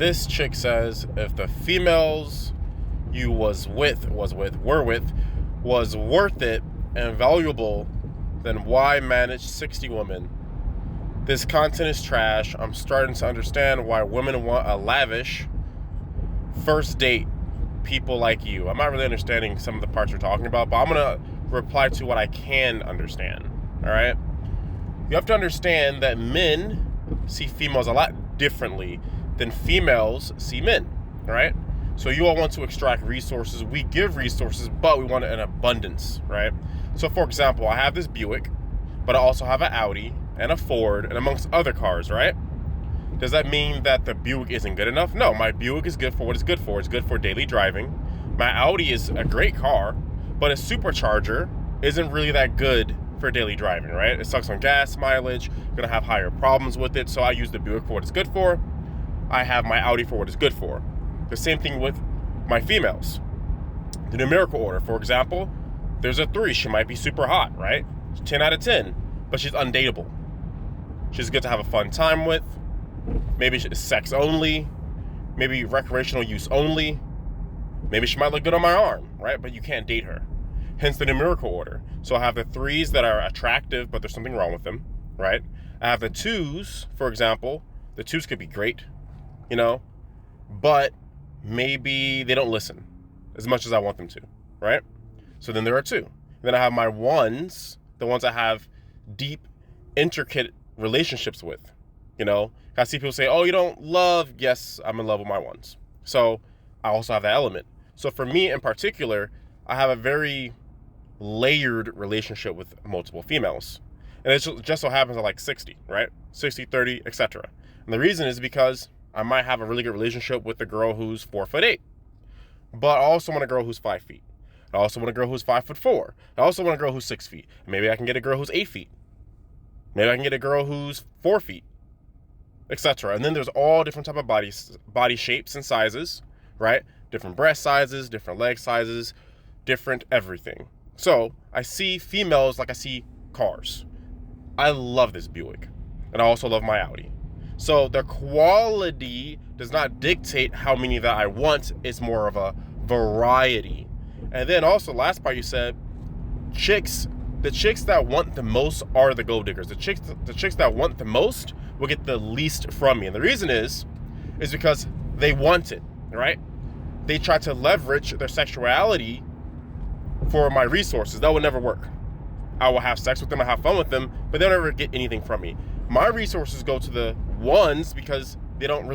this chick says if the females you was worth it and valuable, then why manage 60 women? This content is trash. I'm starting to understand why women want a lavish first date. People like you. I'm not really understanding some of the parts you're talking about, but I'm gonna reply to what I can understand. All right. You have to understand that men see females a lot differently than females see men. All right. So you all want to extract resources. We give resources, but we want it in abundance, right? So for example, I have this Buick, but I also have an Audi and a Ford and amongst other cars, right? Does that mean that the Buick isn't good enough? No, my Buick is good for what it's good for. It's good for daily driving. My Audi is a great car, but a supercharger isn't really that good for daily driving, right? It sucks on gas mileage. You're gonna have higher problems with it. So I use the Buick for what it's good for. I have my Audi for what it's good for. The same thing with my females. The numerical order, for example, there's a 3. She might be super hot, right? 10 out of 10, but she's undateable. She's good to have a fun time with. Maybe it's sex only. Maybe recreational use only. Maybe she might look good on my arm, right? But you can't date her. Hence the numerical order. So I have the 3s that are attractive, but there's something wrong with them, right? I have the 2s, for example. The 2s could be great, but maybe they don't listen as much as I want them to, right? So then there are 2. Then I have my 1s, the ones I have deep, intricate relationships with, I see people say, oh, you don't love. Yes, I'm in love with my 1s. So I also have that element. So for me in particular, I have a very layered relationship with multiple females. And it just so happens I like 60, right? 60, 30, etc. And the reason is because I might have a really good relationship with a girl who's 4'8", but I also want a girl who's 5 feet. I also want a girl who's 5'4". I also want a girl who's 6 feet. Maybe I can get a girl who's 8 feet. Maybe I can get a girl who's 4 feet, etc. And then there's all different type of body shapes and sizes, right? Different breast sizes, different leg sizes, different everything. So I see females like I see cars. I love this Buick, and I also love my Audi. So the quality does not dictate how many that I want. It's more of a variety. And then also, last part you said, the chicks that want the most are the gold diggers. The chicks that want the most will get the least from me. And the reason is because they want it, right? They try to leverage their sexuality for my resources. That would never work. I will have sex with them, I have fun with them, but they'll never get anything from me. My resources go to the 1s because they don't really